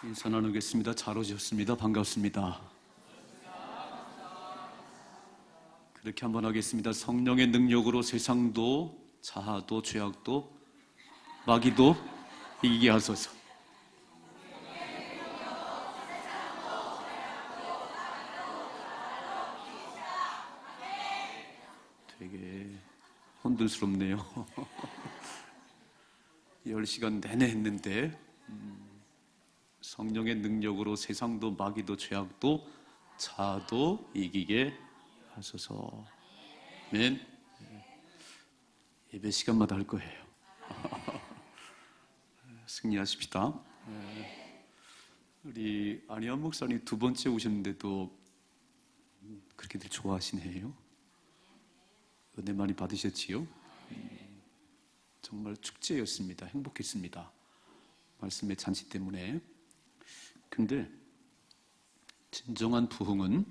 인사 나누겠습니다. 잘 오셨습니다. 반갑습니다. 그렇게 한번 하겠습니다. 성령의 능력으로 세상도 자아도 죄악도 마귀도 이기게 하소서. 되게 혼돈스럽네요. 10시간 내내 했는데 성령의 능력으로 세상도 마귀도 죄악도 자아도 이기게 하소서. 아멘. 예배 시간마다 할 거예요. 승리하십시다. 우리 안희환 목사님 두 번째 오셨는데도 그렇게들 좋아하시네요. 은혜 많이 받으셨지요? 정말 축제였습니다. 행복했습니다. 말씀의 잔치 때문에. 근데 진정한 부흥은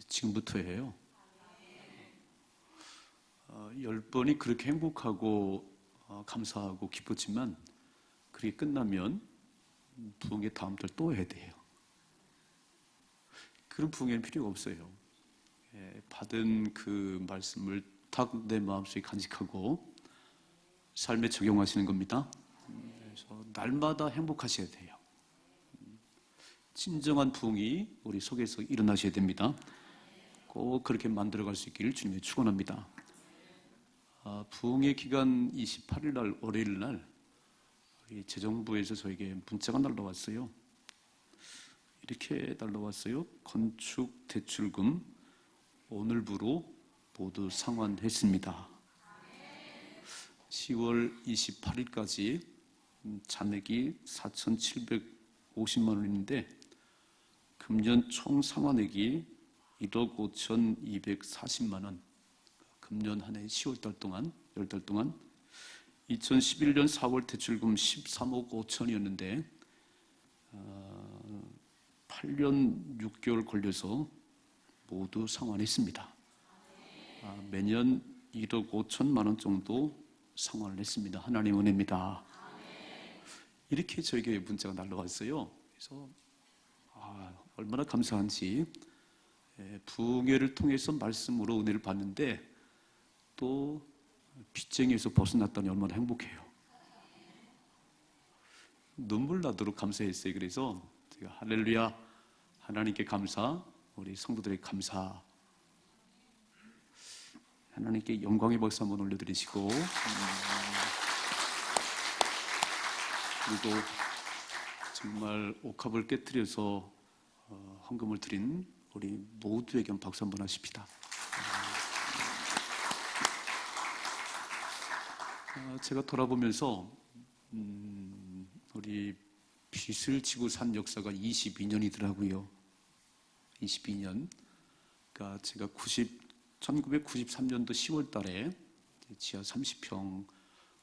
지금부터예요. 10번이 그렇게 행복하고 감사하고 기뻤지만 그게 끝나면 부흥의 다음 달 또 해야 돼요. 그런 부흥에는 필요가 없어요. 받은 그 말씀을 딱 내 마음속에 간직하고 삶에 적용하시는 겁니다. 그래서 날마다 행복하셔야 돼요. 진정한 부흥이 우리 속에서 일어나셔야 됩니다. 꼭 그렇게 만들어갈 수 있기를 주님의 축원합니다. 부흥의 기간 28일 날 월요일 날 우리 재정부에서 저에게 문자가 날라왔어요. 이렇게 날라왔어요. 건축 대출금 오늘부로 모두 상환했습니다. 10월 28일까지 잔액이 4,750만 원인데 금년 총 상환액이 1억 5,240만 원. 금년 한 해 10월 동안 10달 동안 2011년 4월 대출금 13억 5천이었는데 8년 6개월 걸려서 모두 상환했습니다. 매년 1억 5천만 원 정도 상환을 했습니다. 하나님 은혜입니다. 이렇게 저에게 문자가 날라왔어요. 그래서 얼마나 감사한지. 부흥회를 통해서 말씀으로 은혜를 받는데 또 빚쟁이에서 벗어났다니 얼마나 행복해요. 눈물 나도록 감사했어요. 그래서 제가 할렐루야, 하나님께 감사, 우리 성도들에게 감사, 하나님께 영광의 박수 한번 올려드리시고, 그리고 정말 옥합을 깨트려서 헌금을 드린 우리 모두에게 박수 한번 하십시다. 제가 돌아보면서 우리 빚을 지고 산 역사가 22년이더라고요. 22년. 그러니까 제가 1993년도 10월 달에 지하 30평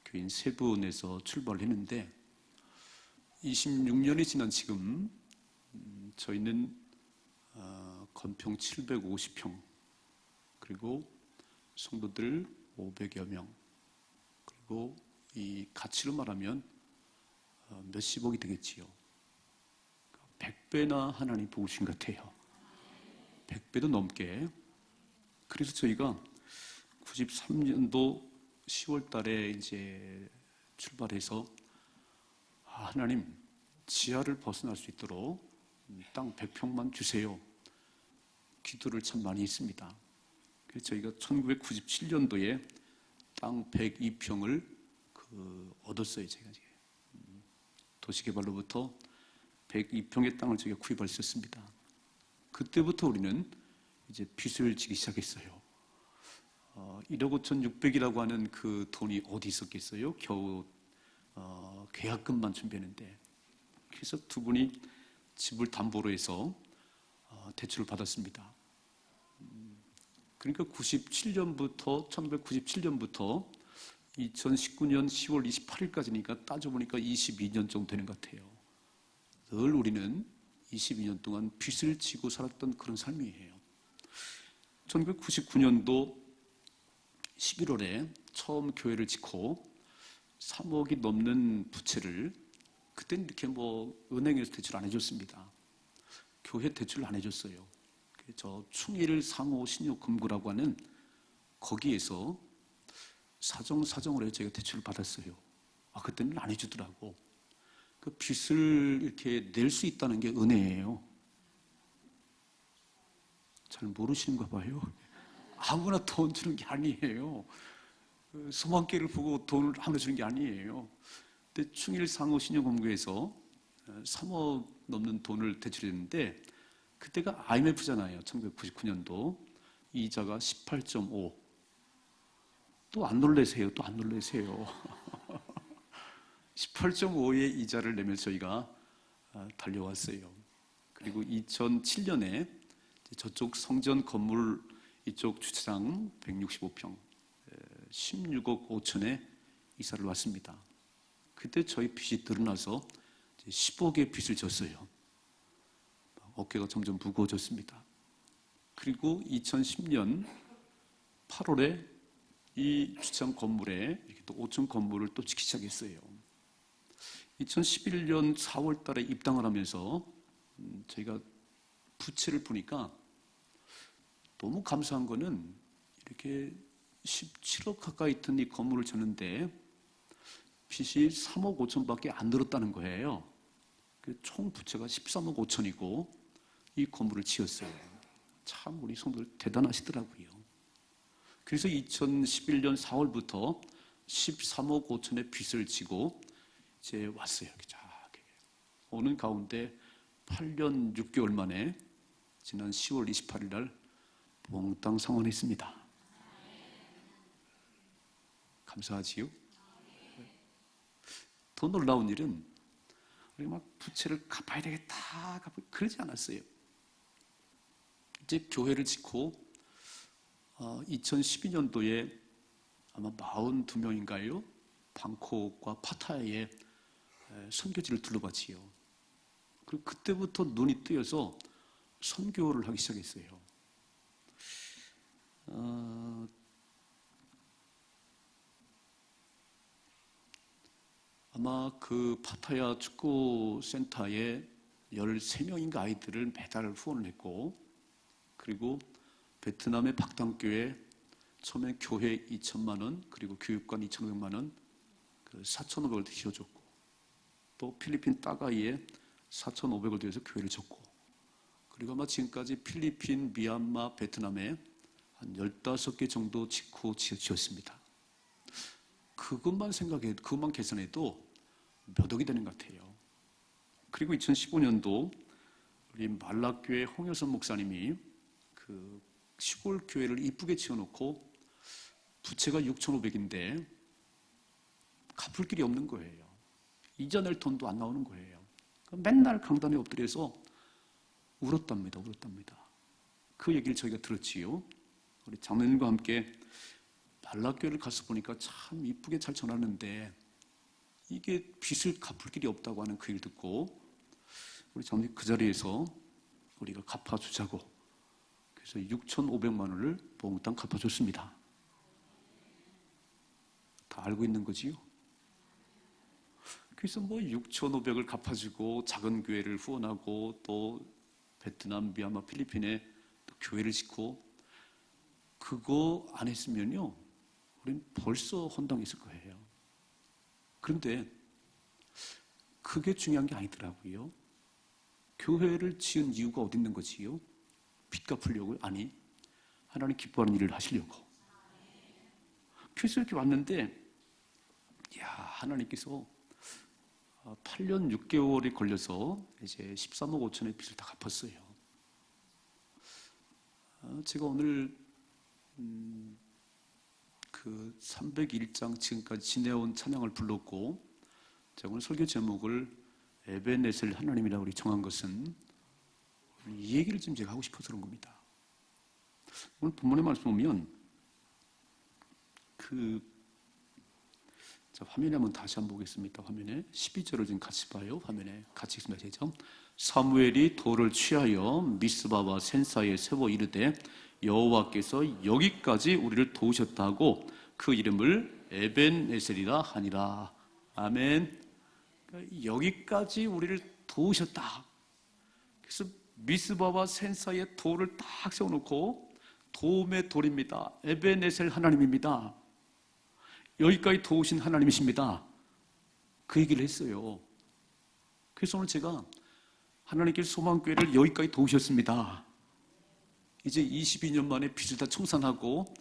교인 세 분에서 출발을 했는데 26년이 지난 지금 저희는 건평 750평 그리고 성도들 500여 명 그리고 이 가치로 말하면 몇십억이 되겠지요. 100배나 하나님 도우신 것 같아요. 100배도 넘게. 그래서 저희가 93년도 10월 달에 이제 출발해서 하나님 지하를 벗어날 수 있도록 땅 100평만 주세요. 기도를 참 많이 했습니다. 그래서 저희가 1997년도에 땅 102평을 얻었어요. 제가 도시개발로부터 102평의 땅을 저희가 구입할 수 있었습니다. 그때부터 우리는 이제 빚을 지기 시작했어요. 1억 5,600이라고 하는 그 돈이 어디 있었겠어요? 겨우 계약금만 준비했는데. 그래서 두 분이 집을 담보로 해서 대출을 받았습니다. 그러니까 1997년부터 2019년 10월 28일까지니까 따져보니까 22년 정도 되는 것 같아요. 늘 우리는 22년 동안 빚을 지고 살았던 그런 삶이에요. 1999년도 11월에 처음 교회를 짓고 3억이 넘는 부채를 그때는 이렇게 뭐 은행에서 대출 안 해줬습니다. 교회 대출 안 해줬어요. 저 충일 상호 신용금고라고 하는 거기에서 사정으로 저희가 대출을 받았어요. 그때는 안 해주더라고. 그 빚을 이렇게 낼 수 있다는 게 은혜예요. 잘 모르시는가 봐요. 아무나 돈 주는 게 아니에요. 소망길을 보고 돈을 아무나 주는 게 아니에요. 근데 충일 상호 신용금고에서 3억 넘는 돈을 대출했는데 그때가 IMF잖아요. 1999년도. 이자가 18.5. 또 안 놀라세요. 또 안 놀라세요. 18.5의 이자를 내면서 저희가 달려왔어요. 그리고 2007년에 저쪽 성전 건물 이쪽 주차장 165평 16억 5천에 이사를 왔습니다. 그때 저희 빚이 드러나서 10억의 빚을 졌어요. 어깨가 점점 무거워졌습니다. 그리고 2010년 8월에 이 주차장 건물에 이렇게 또 5층 건물을 또 짓기 시작했어요. 2011년 4월 달에 입당을 하면서 저희가 부채를 보니까 너무 감사한 거는 이렇게 17억 가까이 든 이 건물을 졌는데 빚이 3억 5천밖에 안 늘었다는 거예요. 총 부채가 13억 5천이고 이 건물을 지었어요. 참 우리 성도들 대단하시더라고요. 그래서 2011년 4월부터 13억 5천의 빚을 지고 이제 왔어요. 오는 가운데 8년 6개월 만에 지난 10월 28일 날 몽땅 상환했습니다. 감사하지요? 더 놀라운 일은 우리 막 부채를 갚아야 되겠다 그러지 않았어요. 이제 교회를 짓고 2012년도에 아마 42명인가요? 방콕과 파타야에 선교지를 둘러봤지요. 그리고 그때부터 눈이 뜨여서 선교를 하기 시작했어요. 아마 그 파타야 축구센터에 13명인가 아이들을 매달 후원을 했고, 그리고 베트남의 박당교회 처음에 교회 2천만 원, 그리고 교육관 2,500만 원, 4,500을 지어줬고, 또 필리핀 따가이에 4,500을 들여서 교회를 줬고, 그리고 아마 지금까지 필리핀, 미얀마, 베트남에 한 15개 정도 짓고 지었습니다. 그것만 그것만 계산해도 몇 억이 되는 것 같아요. 그리고 2015년도 우리 말라교회 홍여선 목사님이 그 시골 교회를 이쁘게 지어놓고 부채가 6,500인데 갚을 길이 없는 거예요. 이자 낼 돈도 안 나오는 거예요. 맨날 강단에 엎드려서 울었답니다. 그 얘기를 저희가 들었지요. 우리 장로님과 함께 말라교회를 가서 보니까 참 이쁘게 잘 전하는데 이게 빚을 갚을 길이 없다고 하는 그 얘기를 듣고 우리 장로님 그 자리에서 우리가 갚아주자고, 그래서 6,500만 원을 몽땅 갚아줬습니다. 다 알고 있는 거지요. 그래서 6,500을 갚아주고 작은 교회를 후원하고 또 베트남, 미얀마, 필리핀에 또 교회를 짓고, 그거 안 했으면요 우린 벌써 헌당했을 거예요. 그런데 그게 중요한 게 아니더라고요. 교회를 지은 이유가 어디 있는 거지요? 빚 갚으려고요? 아니, 하나님 기뻐하는 일을 하시려고. 그래서 이렇게 왔는데 하나님께서 8년 6개월이 걸려서 이제 13억 5천의 빚을 다 갚았어요. 제가 오늘 그 301장 지금까지 지내온 찬양을 불렀고, 제가 오늘 설교 제목을 에베네셀 하나님이라고 우리 정한 것은 이 얘기를 좀 제가 하고 싶어서 그런 겁니다. 오늘 본문의 말씀 보면 화면에 한번 다시 한번 보겠습니다. 화면에 12절을 좀 같이 봐요. 화면에 같이 읽습니다. 시작. 사무엘이 돌을 취하여 미스바와 센사에 세워 이르되 여호와께서 여기까지 우리를 도우셨다고 그 이름을 에벤에셀이라 하니라. 아멘. 여기까지 우리를 도우셨다. 그래서 미스바와 센 사이에 돌을 딱 세워놓고 도움의 돌입니다. 에베네셀 하나님입니다. 여기까지 도우신 하나님이십니다. 그 얘기를 했어요. 그래서 오늘 제가 하나님께 소망교회를 여기까지 도우셨습니다. 이제 22년 만에 빚을 다 청산하고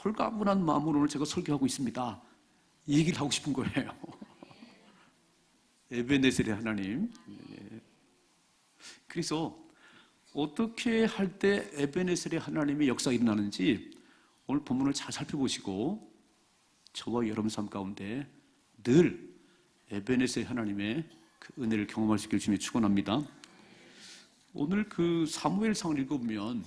홀가분한 마음으로 오늘 제가 설교하고 있습니다. 이 얘기를 하고 싶은 거예요. 에베네셀의 하나님. 그래서 어떻게 할 때 에베네셀의 하나님의 역사가 일어나는지 오늘 본문을 잘 살펴보시고 저와 여러분 삶 가운데 늘 에베네셀 하나님의 그 은혜를 경험할 수 있기를 주님의 축원합니다. 오늘 그 사무엘상을 읽어보면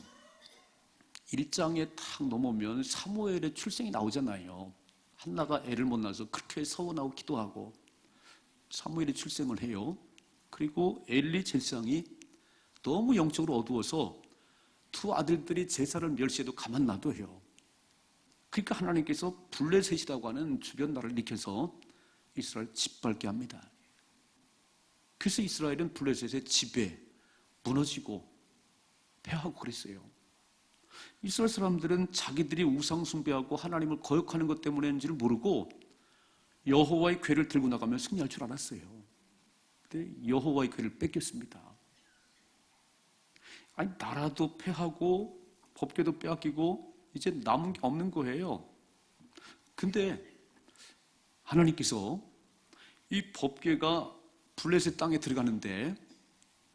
1장에 탁 넘어오면 사무엘의 출생이 나오잖아요. 한나가 애를 못 낳아서 그렇게 서원하고 기도하고 사무엘이 출생을 해요. 그리고 엘리 제사장이 너무 영적으로 어두워서 두 아들들이 제사를 멸시해도 가만 놔둬요. 그러니까 하나님께서 블레셋이라고 하는 주변 나라를 일으켜서 이스라엘 짓밟게 합니다. 그래서 이스라엘은 블레셋의 지배, 무너지고 패하고 그랬어요. 이스라엘 사람들은 자기들이 우상 숭배하고 하나님을 거역하는 것 때문인지를 모르고 여호와의 궤를 들고 나가면 승리할 줄 알았어요. 근데 여호와의 궤를 뺏겼습니다. 아니 나라도 패하고 법궤도 빼앗기고 이제 남은 게 없는 거예요. 근데 하나님께서 이 법궤가 블레셋 땅에 들어가는데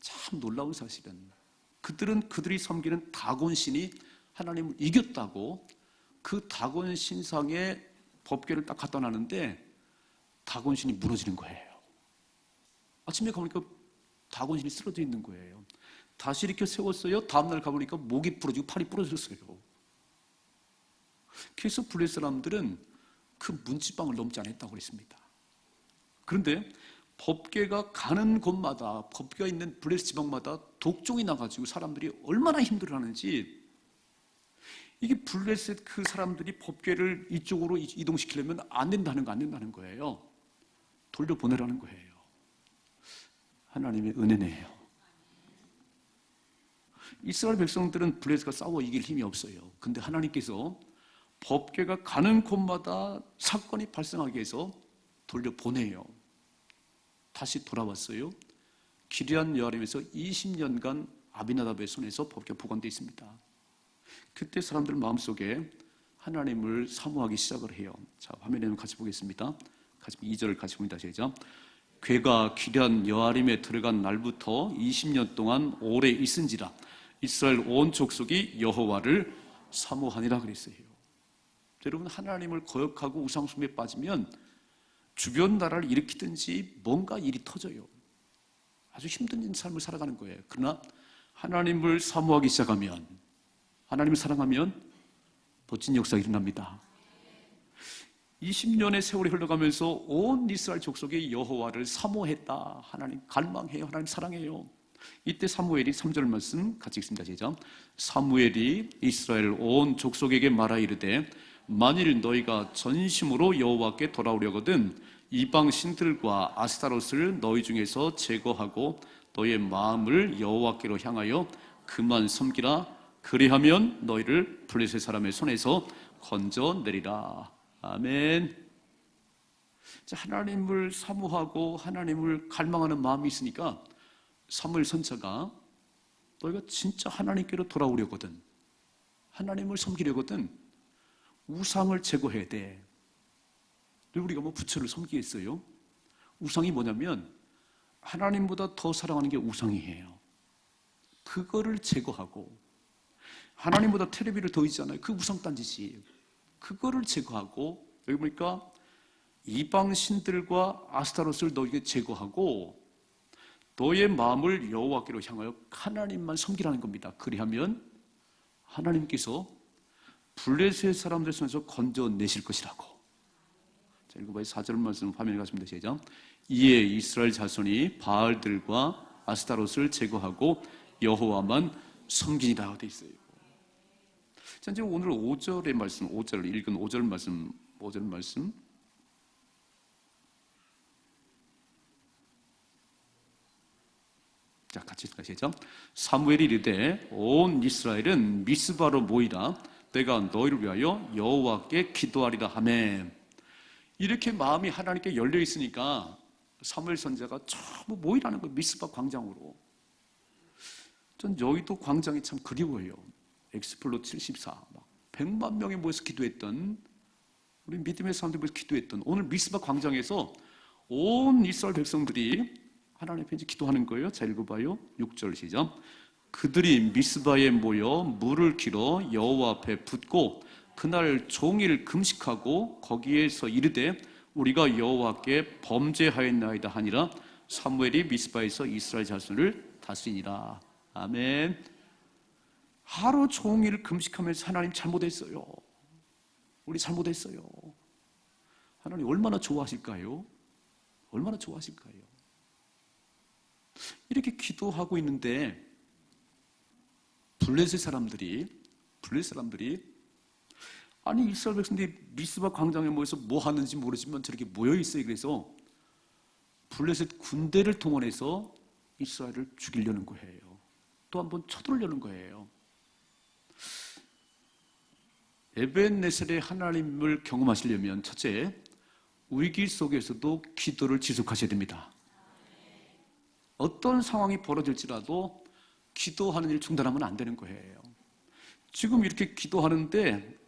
참 놀라운 사실은 그들은 그들이 섬기는 다곤 신이 하나님을 이겼다고 그 다곤 신상에 법궤를 딱 갖다 놨는데 다곤 신이 무너지는 거예요. 아침에 가보니까 다곤 신이 쓰러져 있는 거예요. 다시 이렇게 세웠어요. 다음날 가보니까 목이 부러지고 팔이 부러졌어요. 그래서 블레셋 사람들은 그 문지방을 넘지 않았다고 그랬습니다. 그런데 법궤가 가는 곳마다 법궤가 있는 블레셋 지방마다 독종이 나가지고 사람들이 얼마나 힘들어하는지 이게 블레셋 그 사람들이 법궤를 이쪽으로 이동시키려면 안 된다는 거예요. 돌려보내라는 거예요. 하나님의 은혜네요. 이스라엘 백성들은 블레셋과 싸워 이길 힘이 없어요. 근데 하나님께서 법궤가 가는 곳마다 사건이 발생하게 해서 돌려보내요. 다시 돌아왔어요. 기럇 여아림에서 20년간 아비나답의 손에서 법궤가 보관되어 있습니다. 그때 사람들 마음속에 하나님을 사모하기 시작을 해요. 자, 화면에 같이 보겠습니다. 같이 2절을 같이 봅니다. 시작. 궤가 기럇 여아림에 들어간 날부터 20년 동안 오래 있은지라 이스라엘 온 족속이 여호와를 사모하니라 그랬어요. 여러분 하나님을 거역하고 우상숭배에 빠지면 주변 나라를 일으키든지 뭔가 일이 터져요. 아주 힘든 삶을 살아가는 거예요. 그러나 하나님을 사모하기 시작하면 하나님을 사랑하면 멋진 역사가 일어납니다. 20년의 세월이 흘러가면서 온 이스라엘 족속이 여호와를 사모했다. 하나님 갈망해요. 하나님 사랑해요. 이때 사무엘이 3절 말씀 같이 읽습니다. 시작. 사무엘이 이스라엘 온 족속에게 말하 이르되 만일 너희가 전심으로 여호와께 돌아오려거든 이방 신들과 아스타롯을 너희 중에서 제거하고 너희의 마음을 여호와께로 향하여 그만 섬기라. 그리하면 너희를 블레셋 사람의 손에서 건져내리라. 아멘. 하나님을 사모하고 하나님을 갈망하는 마음이 있으니까 사무엘 선지자가 너희가 진짜 하나님께로 돌아오려거든 하나님을 섬기려거든 우상을 제거해야 돼. 우리가 뭐 부처를 섬기겠어요? 우상이 뭐냐면 하나님보다 더 사랑하는 게 우상이에요. 그거를 제거하고 하나님보다 테레비를 더 있잖아요. 그 우상 딴짓이 그거를 제거하고 여기 보니까 이방 신들과 아스타롯을 너에게 제거하고 너의 마음을 여호와께로 향하여 하나님만 섬기라는 겁니다. 그리하면 하나님께서 블레셋 사람들 손에서 건져내실 것이라고. 자, 읽어봐요. 4절 말씀 화면에 가시면 되시죠. 이에 이스라엘 자손이 바알들과 아스타롯을 제거하고 여호와만 섬기니라 되어 있어요. 자, 이제 오늘 5절의 말씀, 5절 읽은 5절 말씀 자, 같이 읽으시죠. 사무엘이 이르되 온 이스라엘은 미스바로 모이라. 내가 너희를 위하여 여호와께 기도하리라 하매. 이렇게 마음이 하나님께 열려 있으니까 사무엘 선지자가 전부 모이라는 거예요. 미스바 광장으로. 전 여의도 광장이 참 그리워요. 엑스플로 74, 100만 명이 모여서 기도했던, 우리 믿음의 사람들이 모여서 기도했던 오늘 미스바 광장에서 온 이스라엘 백성들이 하나님 앞에 기도하는 거예요. 자, 읽어봐요. 6절 시작. 그들이 미스바에 모여 물을 길어 여호와 앞에 붓고 그날 종일 금식하고 거기에서 이르되 우리가 여호와께 범죄하였나이다 하니라. 사무엘이 미스바에서 이스라엘 자손을 다스리니라. 아멘. 하루 종일 금식하면서 하나님 잘못했어요. 우리 잘못했어요. 하나님 얼마나 좋아하실까요? 얼마나 좋아하실까요? 이렇게 기도하고 있는데 블레셋 사람들이 아니 이스라엘 백성들이 미스바 광장에 모여서 뭐 하는지 모르지만 저렇게 모여 있어요. 그래서 블레셋 군대를 동원해서 이스라엘을 죽이려는 거예요. 또 한 번 쳐들려는 거예요. 에벤네셀의 하나님을 경험하시려면 첫째, 위기 속에서도 기도를 지속하셔야 됩니다. 어떤 상황이 벌어질지라도 기도하는 일 중단하면 안 되는 거예요. 지금 이렇게 기도하는데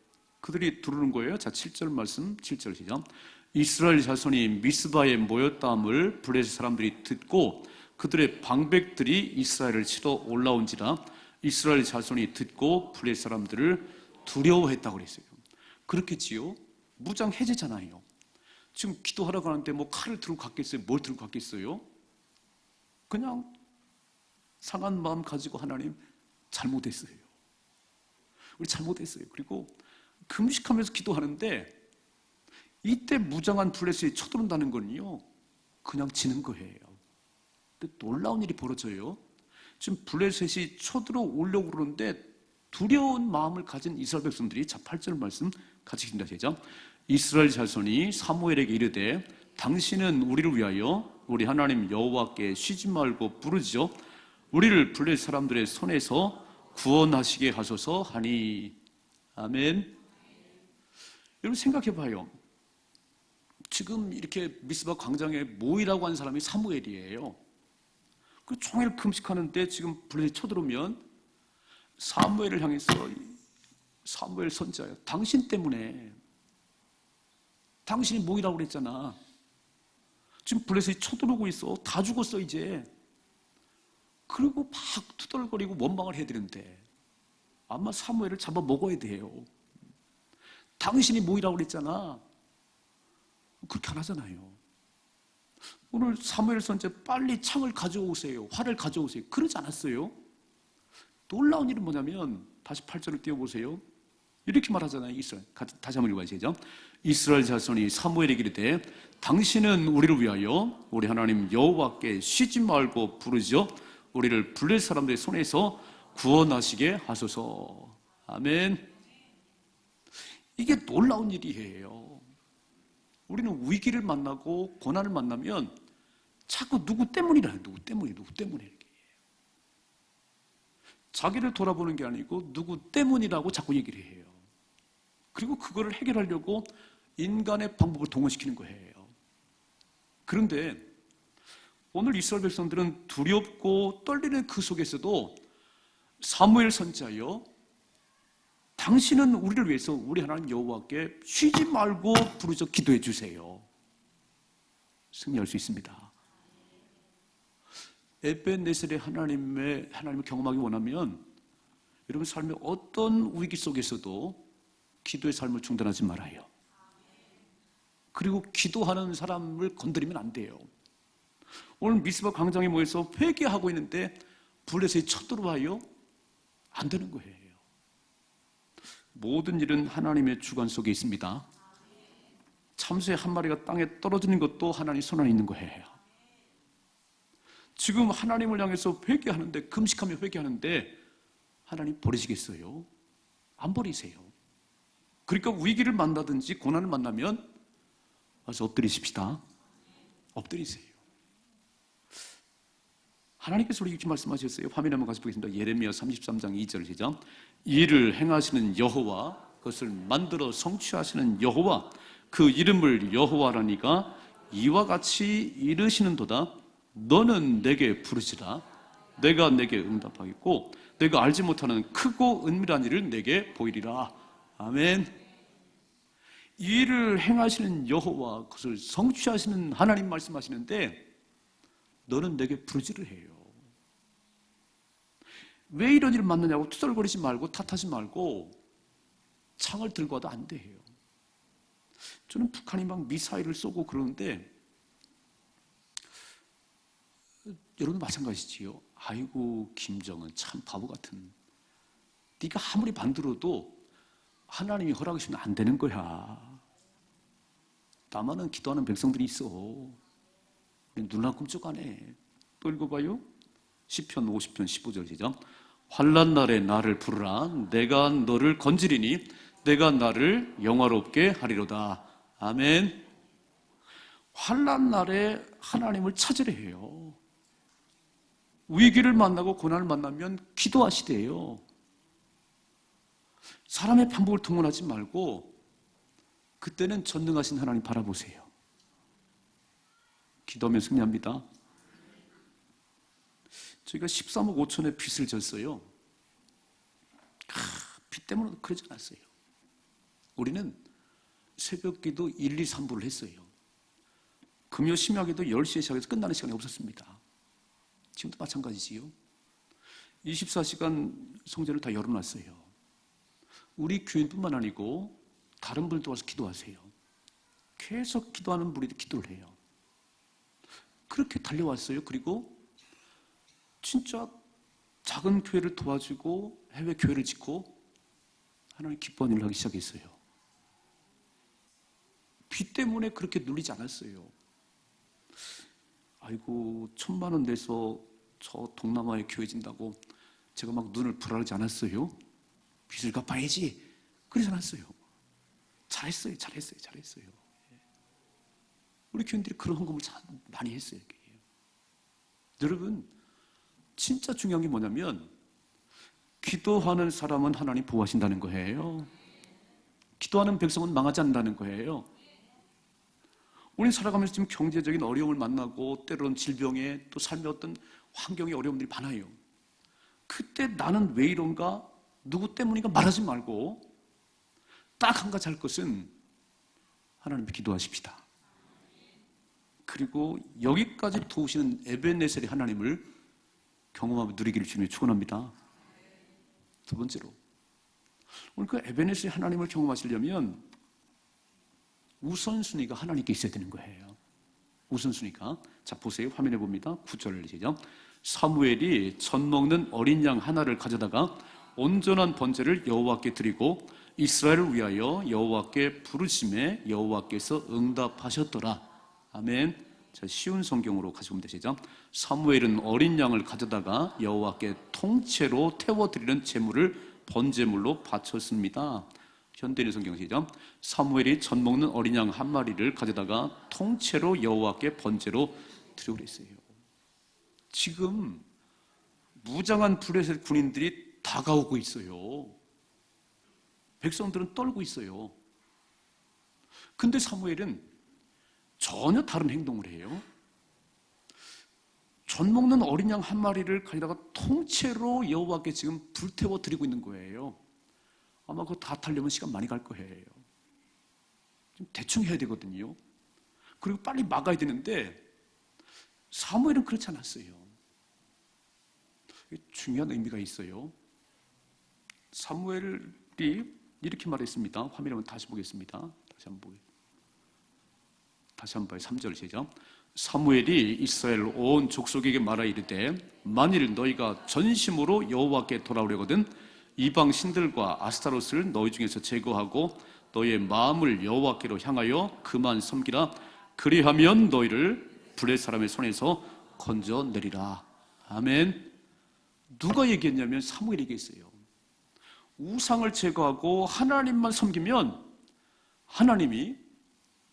그들이 들어오는 거예요. 자, 7절 말씀, 7절 시작. 이스라엘 자손이 미스바에 모였다함을 블레셋 사람들이 듣고 그들의 방백들이 이스라엘을 치러 올라온지라. 이스라엘 자손이 듣고 블레셋 사람들을 두려워했다고 그랬어요. 그렇겠지요. 무장 해제잖아요. 지금 기도하라고 하는데 뭐 칼을 들고 갔겠어요? 뭘 들고 갔겠어요? 그냥 상한 마음 가지고 하나님 잘못했어요. 우리 잘못했어요. 그리고 금식하면서 기도하는데 이때 무장한 블레셋이 쳐들어온다는 건요, 그냥 지는 거예요. 근데 놀라운 일이 벌어져요. 지금 블레셋이 쳐들어오려고 그러는데 두려운 마음을 가진 이스라엘 백성들이, 자, 8절 말씀 같이 읽습니다. 시작. 이스라엘 자손이 사무엘에게 이르되 당신은 우리를 위하여 우리 하나님 여호와께 쉬지 말고 부르짖어 우리를 블레셋 사람들의 손에서 구원하시게 하소서 하니. 아멘. 여러분 생각해 봐요. 지금 이렇게 미스바 광장에 모이라고 한 사람이 사무엘이에요. 그 종일 금식하는데 지금 블레셋이 쳐들어오면 사무엘을 향해서, 사무엘 선지자요, 당신 때문에, 당신이 모이라고 그랬잖아. 지금 블레셋이 쳐들어오고 있어. 다 죽었어 이제. 그리고 막 투덜거리고 원망을 해야 되는데 아마 사무엘을 잡아 먹어야 돼요. 당신이 모이라고 그랬잖아. 그렇게 안 하잖아요. 오늘 사무엘 선지자 빨리 창을 가져오세요, 활을 가져오세요, 그러지 않았어요. 놀라운 일은 뭐냐면 다시 8절을 띄워보세요. 이렇게 말하잖아요. 이스라엘, 다시 한번 읽어보시죠. 이스라엘 자손이 사무엘에게 이르되 당신은 우리를 위하여 우리 하나님 여호와께 쉬지 말고 부르짖어 우리를 블레셋 사람들의 손에서 구원하시게 하소서. 아멘. 이게 놀라운 일이에요. 우리는 위기를 만나고 고난을 만나면 자꾸 누구 때문이라 해요. 누구 때문에. 자기를 돌아보는 게 아니고 누구 때문이라고 자꾸 얘기를 해요. 그리고 그거를 해결하려고 인간의 방법을 동원시키는 거예요. 그런데 오늘 이스라엘 백성들은 두렵고 떨리는 그 속에서도 사무엘 선지자여, 당신은 우리를 위해서 우리 하나님 여호와께 쉬지 말고 부르짖어 기도해 주세요. 승리할 수 있습니다. 에벤네셀의 하나님을 경험하기 원하면 여러분 삶의 어떤 위기 속에서도 기도의 삶을 중단하지 말아요. 그리고 기도하는 사람을 건드리면 안 돼요. 오늘 미스바 광장에 모여서 회개하고 있는데 블레셋이 쳐들어와요? 안 되는 거예요. 모든 일은 하나님의 주관 속에 있습니다. 참새 한 마리가 땅에 떨어지는 것도 하나님 손 안에 있는 거예요. 지금 하나님을 향해서 회개하는데, 금식하며 회개하는데 하나님 버리시겠어요? 안 버리세요. 그러니까 위기를 만나든지 고난을 만나면 와서 엎드리십시다. 엎드리세요. 하나님께서 우리에게 말씀하셨어요. 화면에 한번 같이 보겠습니다. 예레미야 33장 2절 시작. 이를 행하시는 여호와, 그것을 만들어 성취하시는 여호와, 그 이름을 여호와라니가 이와 같이 이르시는도다. 너는 내게 부르시라. 내가 내게 응답하겠고 내가 알지 못하는 크고 은밀한 일을 내게 보이리라. 아멘. 이 일을 행하시는 여호와, 그것을 성취하시는 하나님 말씀하시는데 너는 내게 부르지를 해요. 왜 이런 일을 만나냐고 투덜거리지 말고 탓하지 말고 창을 들고 와도 안 돼요. 저는 북한이 막 미사일을 쏘고 그러는데 여러분도 마찬가지지요. 아이고 김정은 참 바보 같은. 네가 아무리 만들어도 하나님이 허락하시면 안 되는 거야. 나만은 기도하는 백성들이 있어. 눈나 꿈쩍 안 해. 또 읽어봐요. 시편 50편 15절 시작. 환난 날에 나를 부르라. 내가 너를 건지리니 내가 나를 영화롭게 하리로다. 아멘. 환난 날에 하나님을 찾으려 해요. 위기를 만나고 고난을 만나면 기도하시대요. 사람의 반복을 통원하지 말고 그때는 전능하신 하나님 바라보세요. 기도하면 승리합니다. 저희가 13억 5천의 빚을 졌어요. 빚 때문에 그러지 않았어요. 우리는 새벽기도 1, 2, 3부를 했어요. 금요 심야기도 10시에 시작해서 끝나는 시간이 없었습니다. 지금도 마찬가지지요. 24시간 성전을 다 열어놨어요. 우리 교인뿐만 아니고 다른 분들도 와서 기도하세요. 계속 기도하는 분들이 기도를 해요. 그렇게 달려왔어요. 그리고 진짜 작은 교회를 도와주고 해외 교회를 짓고 하나님 기뻐하는 일을 하기 시작했어요. 빚 때문에 그렇게 눌리지 않았어요. 아이고 1,000만 원 내서 저 동남아에 교회 진다고 제가 막 눈을 불하지 않았어요. 빚을 갚아야지 그러지 않았어요. 잘했어요. 우리 교인들이 그런 헌금을 많이 했어요. 여러분 진짜 중요한 게 뭐냐면 기도하는 사람은 하나님 보호하신다는 거예요. 기도하는 백성은 망하지 않는다는 거예요. 우리는 살아가면서 지금 경제적인 어려움을 만나고 때로는 질병에 또 삶의 어떤 환경의 어려움들이 많아요. 그때 나는 왜 이런가? 누구 때문인가 말하지 말고 딱 한 가지 할 것은 하나님께 기도하십시다. 그리고 여기까지 도우시는 에벤네셀의 하나님을 경험하며 누리기를 주님이 축원합니다. 두 번째로 오늘 그 에벤네셀의 하나님을 경험하시려면 우선순위가 하나님께 있어야 되는 거예요. 우선순위가. 자 보세요. 화면에 봅니다. 9절을 시작. 사무엘이 젖 먹는 어린 양 하나를 가져다가 온전한 번제를 여호와께 드리고 이스라엘을 위하여 여호와께 부르심에 여호와께서 응답하셨더라. 아멘. 자, 쉬운 성경으로 가져오면 되시죠. 사무엘은 어린 양을 가져다가 여호와께 통째로 태워드리는 제물을 번제물로 바쳤습니다. 현대인 성경 시죠. 사무엘이 젖 먹는 어린 양 한 마리를 가져다가 통째로 여호와께 번제로 드리고 그랬어요. 지금 무장한 블레셋 군인들이 다가오고 있어요. 백성들은 떨고 있어요. 근데 사무엘은 전혀 다른 행동을 해요. 젖 먹는 어린 양 한 마리를 가져다가 통째로 여호와께 지금 불태워 드리고 있는 거예요. 아마 그거 다 타려면 시간 많이 갈 거예요. 좀 대충 해야 되거든요. 그리고 빨리 막아야 되는데 사무엘은 그렇지 않았어요. 중요한 의미가 있어요. 사무엘이 이렇게 말했습니다. 화면에 한번 다시 보겠습니다. 다시 한번 봐요. 3절 시작. 사무엘이 이스라엘 온 족속에게 말하 이르되 만일 너희가 전심으로 여호와께 돌아오려거든 이방 신들과 아스타롯을 너희 중에서 제거하고 너희의 마음을 여호와께로 향하여 그만 섬기라. 그리하면 너희를 블레 사람의 손에서 건져내리라. 아멘. 누가 얘기했냐면 사무엘이 얘기했어요. 우상을 제거하고 하나님만 섬기면 하나님이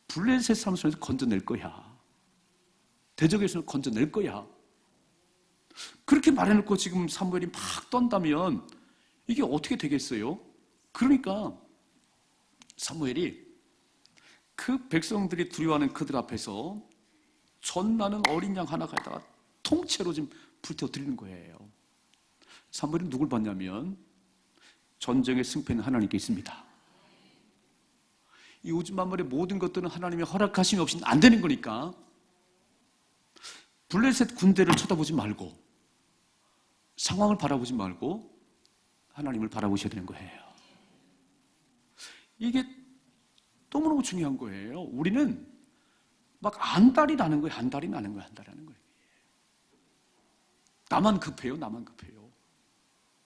블레셋 사람 손에서 건져낼 거야. 대적에서 건져낼 거야. 그렇게 말해놓고 지금 사무엘이 막 떤다면 이게 어떻게 되겠어요? 그러니까 사무엘이 그 백성들이 두려워하는 그들 앞에서 전나는 어린 양 하나 가져다가 통째로 지금 불태워 드리는 거예요. 사무엘은 누굴 봤냐면 전쟁의 승패는 하나님께 있습니다. 이 우주 만물의 모든 것들은 하나님의 허락하심이 없이는 안 되는 거니까 블레셋 군대를 쳐다보지 말고 상황을 바라보지 말고 하나님을 바라보셔야 되는 거예요. 이게 너무너무 중요한 거예요. 우리는 막 안달이 나는 거예요. 안달이 나는 거예요. 나만 급해요. 나만 급해요.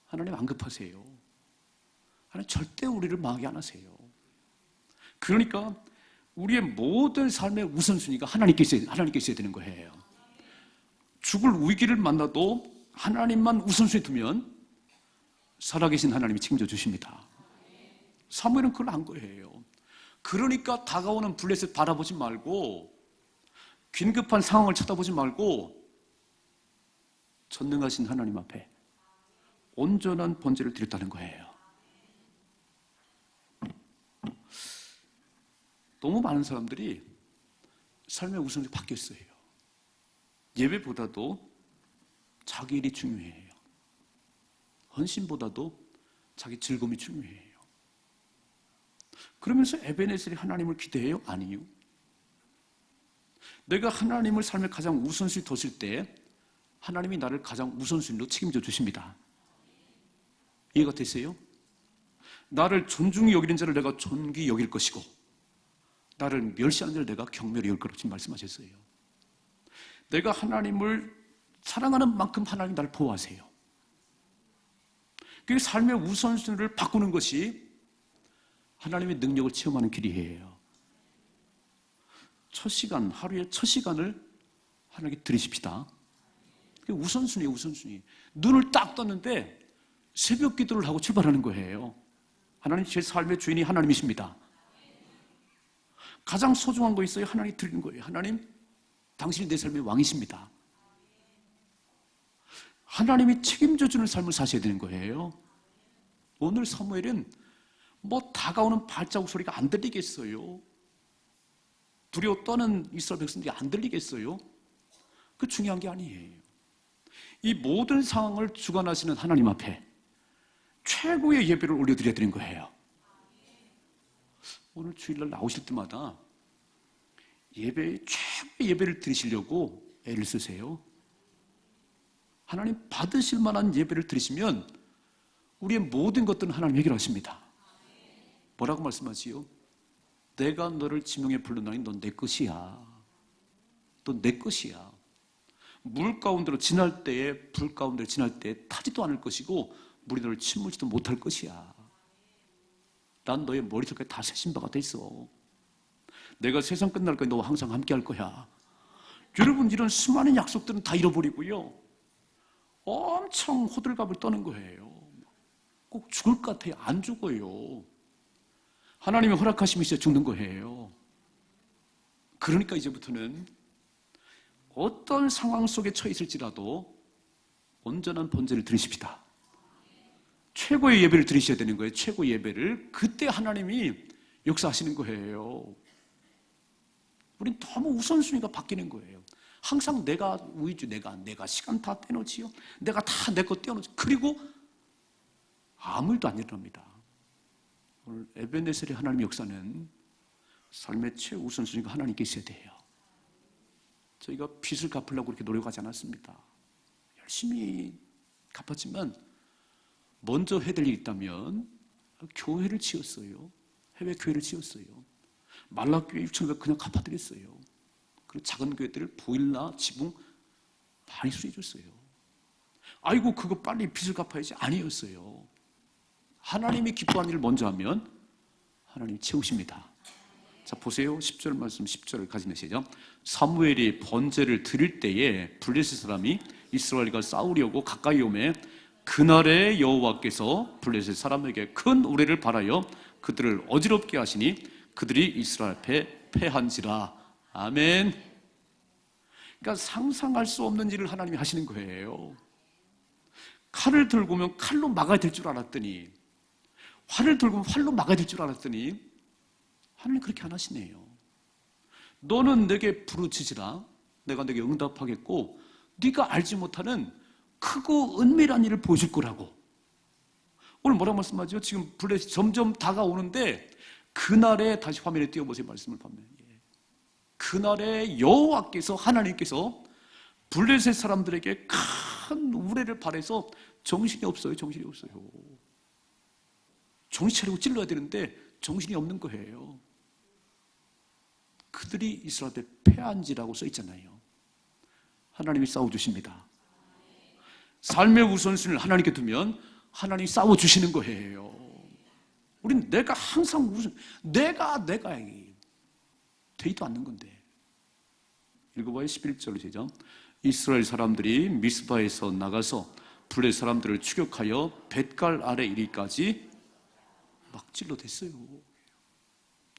하나님 안 급하세요. 하나님 절대 우리를 망하게 안 하세요. 그러니까 우리의 모든 삶의 우선순위가 하나님께 있어야 되는 거예요. 죽을 위기를 만나도 하나님만 우선순위 두면 살아계신 하나님이 책임져 주십니다. 사무엘은 그걸 안 거예요. 그러니까 다가오는 블레셋 바라보지 말고 긴급한 상황을 쳐다보지 말고 전능하신 하나님 앞에 온전한 번제를 드렸다는 거예요. 너무 많은 사람들이 삶의 우선순위가 바뀌었어요. 예배보다도 자기 일이 중요해요. 헌신보다도 자기 즐거움이 중요해요. 그러면서 에베네셀이 하나님을 기대해요? 아니요. 내가 하나님을 삶의 가장 우선순위 뒀을 때 하나님이 나를 가장 우선순위로 책임져 주십니다. 이해가 되세요? 나를 존중히 여기는 자를 내가 존귀히 여길 것이고 나를 멸시하는 자를 내가 경멸히 여길 것이라고 말씀하셨어요. 내가 하나님을 사랑하는 만큼 하나님이 나를 보호하세요. 그 삶의 우선순위를 바꾸는 것이 하나님의 능력을 체험하는 길이에요. 하루의 첫 시간을 하나님께 드리십시다. 그게 우선순위예요, 우선순위. 눈을 딱 떴는데 새벽 기도를 하고 출발하는 거예요. 하나님, 제 삶의 주인이 하나님이십니다. 가장 소중한 거 있어요? 하나님 드리는 거예요. 하나님, 당신이 내 삶의 왕이십니다. 하나님이 책임져 주는 삶을 사셔야 되는 거예요. 오늘 사무엘은 다가오는 발자국 소리가 안 들리겠어요? 두려워 떠는 이스라엘 백성들이 안 들리겠어요? 그 중요한 게 아니에요. 이 모든 상황을 주관하시는 하나님 앞에 최고의 예배를 올려드려야 되는 거예요. 오늘 주일날 나오실 때마다 최고의 예배를 드리시려고 애를 쓰세요. 하나님 받으실 만한 예배를 드리시면 우리의 모든 것들은 하나님 해결하십니다. 뭐라고 말씀하지요? 내가 너를 지명해 불렀나니 넌 내 것이야. 넌 내 것이야. 물 가운데로 지날 때에 불 가운데로 지날 때에 타지도 않을 것이고 물이 너를 침몰지도 못할 것이야. 난 너의 머리털까지 다 세신 바가 돼 있어. 내가 세상 끝날까지 너와 항상 함께 할 거야. 여러분, 이런 수많은 약속들은 다 잃어버리고요, 엄청 호들갑을 떠는 거예요. 꼭 죽을 것 같아요. 안 죽어요. 하나님의 허락하심이 있어야 죽는 거예요. 그러니까 이제부터는 어떤 상황 속에 처해 있을지라도 온전한 번제를 드리십시다. 최고의 예배를 드리셔야 되는 거예요. 최고의 예배를. 그때 하나님이 역사하시는 거예요. 우린 너무 우선순위가 바뀌는 거예요. 항상 내가 위주, 내가 시간 다 떼놓지요. 내가 다 내 거 떼어놓지. 그리고 아무 일도 안 일어납니다. 오늘 에베네셀의 하나님 역사는 삶의 최우선순위가 하나님께 있어야 돼요. 저희가 빚을 갚으려고 그렇게 노력하지 않았습니다. 열심히 갚았지만 먼저 해야 될 일이 있다면 교회를 지었어요. 해외 교회를 지었어요. 말라교회 6,500 그냥 갚아드렸어요. 그리고 작은 교회들을 보일러, 지붕 많이 수리해줬어요. 아이고 그거 빨리 빚을 갚아야지. 아니었어요. 하나님이 기뻐하는 일을 먼저 하면 하나님이 채우십니다. 자, 보세요. 10절 말씀 10절을 가지내시죠. 사무엘이 번제를 드릴 때에 블레셋 사람이 이스라엘과 싸우려고 가까이 오매 그날에 여호와께서 블레셋 사람에게 큰 우레를 발하여 그들을 어지럽게 하시니 그들이 이스라엘 앞에 패한지라. 아멘. 그러니까 상상할 수 없는 일을 하나님이 하시는 거예요. 칼을 들고 오면 칼로 막아야 될 줄 알았더니, 활을 들고 오면 활로 막아야 될 줄 알았더니 하나님 그렇게 안 하시네요. 너는 내게 부르짖으라, 내가 내게 응답하겠고 네가 알지 못하는 크고 은밀한 일을 보여줄 거라고. 오늘 뭐라고 말씀하죠? 지금 블레셋이 점점 다가오는데 그날에, 다시 화면에 띄워보세요. 말씀을 보면, 그날에 여호와께서, 하나님께서 블레셋 사람들에게 큰 우레를 발해서 정신이 없어요. 정신이 없어요. 정신 차리고 찔러야 되는데 정신이 없는 거예요. 그들이 이스라엘에 패한지라고 써 있잖아요. 하나님이 싸워주십니다. 삶의 우선순위를 하나님께 두면 하나님이 싸워주시는 거예요. 우린 내가 항상 내가 되지도 않는 건데. 읽어봐요. 11절 시작. 이스라엘 사람들이 미스바에서 나가서 블레셋 사람들을 추격하여 벳갈 아래 이리까지 막 찔러댔어요.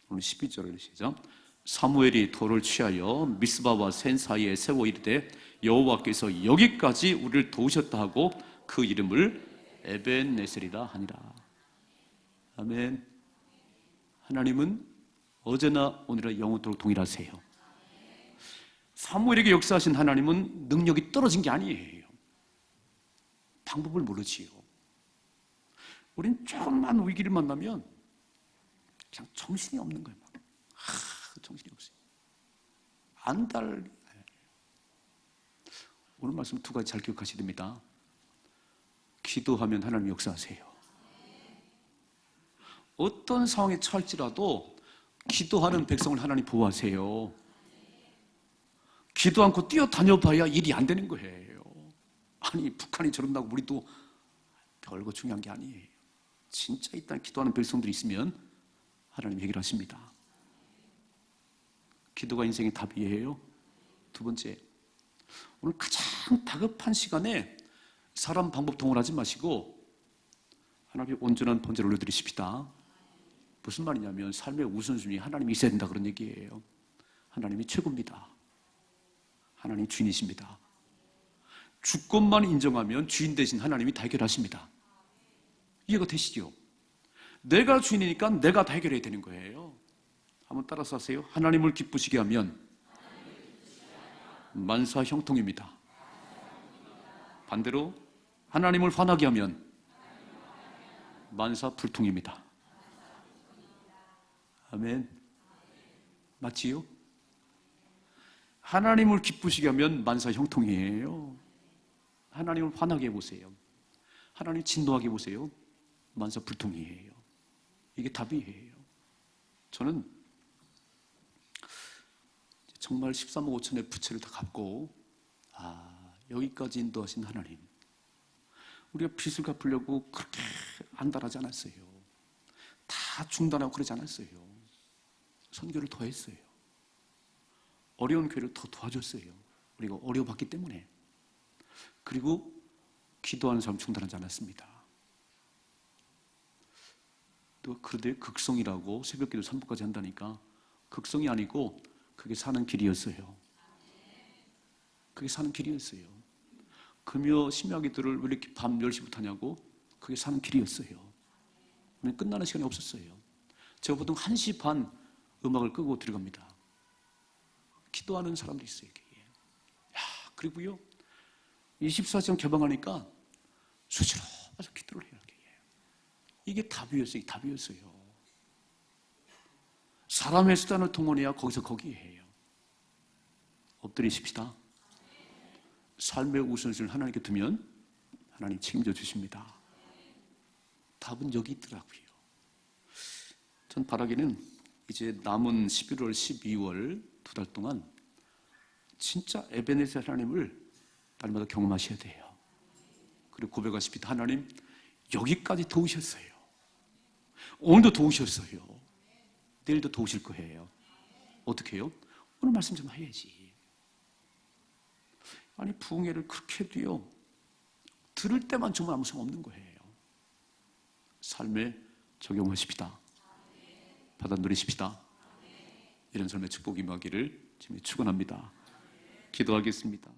오늘 12절을 시작. 사무엘이 돌을 취하여 미스바와 센 사이에 세워 이르되 여호와께서 여기까지 우리를 도우셨다 하고 그 이름을 에벤네셀이라 하니라. 아멘. 하나님은 어제나 오늘이나 영원토록 동일하세요. 사무엘에게 역사하신 하나님은 능력이 떨어진 게 아니에요. 방법을 모르지요. 우린 조금만 위기를 만나면 그냥 정신이 없는 거예요. 정신이 없어요. 안달. 오늘 말씀 두 가지 잘 기억하셔야 됩니다. 기도하면 하나님 역사하세요. 어떤 상황에 처할지라도 기도하는 백성을 하나님 보호하세요. 기도 않고 뛰어다녀 봐야 일이 안 되는 거예요. 아니, 북한이 저런다고 우리도 별거 중요한 게 아니에요. 진짜 일단 기도하는 백성들이 있으면 하나님 해결하십니다. 기도가 인생의 답이에요. 두 번째, 오늘 가장 다급한 시간에 사람 방법 동원하지 마시고 하나님의 온전한 번제를 올려드리십시다. 무슨 말이냐면 삶의 우선순위 하나님이 있어야 된다, 그런 얘기예요. 하나님이 최고입니다. 하나님 주인이십니다. 주권만 인정하면 주인 대신 하나님이 다 해결하십니다. 이해가 되시죠? 내가 주인이니까 내가 다 해결해야 되는 거예요. 한번 따라서 하세요. 하나님을 기쁘시게 하면 만사 형통입니다. 반대로 하나님을 화나게 하면 만사 불통입니다. 아멘. 맞지요? 하나님을 기쁘시게 하면 만사 형통이에요. 하나님을 화나게 해보세요. 하나님 진노하게 해보세요. 만사 불통이에요. 이게 답이에요. 저는 정말 13억 5천의 부채를 다 갚고 여기까지 인도하신 하나님, 우리가 빚을 갚으려고 그렇게 안달하지 않았어요. 다 중단하고 그러지 않았어요. 선교를 더 했어요. 어려운 교회를 더 도와줬어요. 우리가 어려워봤기 때문에. 그리고 기도하는 사람 중단하지 않았습니다. 또 그런데 극성이라고 새벽기도 3부까지 한다니까 극성이 아니고 그게 사는 길이었어요. 그게 사는 길이었어요. 금요 심야기도를 왜 이렇게 밤 10시부터 하냐고? 그게 사는 길이었어요. 끝나는 시간이 없었어요. 제가 보통 1시 반 음악을 끄고 들어갑니다. 기도하는 사람도 있어요. 그리고요 24시간 개방하니까 수시로 와서 기도를 해요. 이게 답이었어요. 이게 답이었어요. 사람의 수단을 동원해야 거기서 거기에요. 엎드리십시다. 삶의 우선순위를 하나님께 두면 하나님 책임져 주십니다. 답은 여기 있더라고요. 전 바라기는 이제 남은 11월, 12월 2달 동안 진짜 에베네셀 하나님을 날마다 경험하셔야 돼요. 그리고 고백하십시다. 하나님 여기까지 도우셨어요. 오늘도 도우셨어요. 내일도 도우실 거예요. 어떻게 해요? 오늘 말씀 좀 해야지. 아니 부흥회를 그렇게 해도요 들을 때만 정말 아무 소용 없는 거예요. 삶에 적용하십시다. 받아 누리십시다. 이런 삶의 축복이 임하기를 지금 축원합니다. 기도하겠습니다.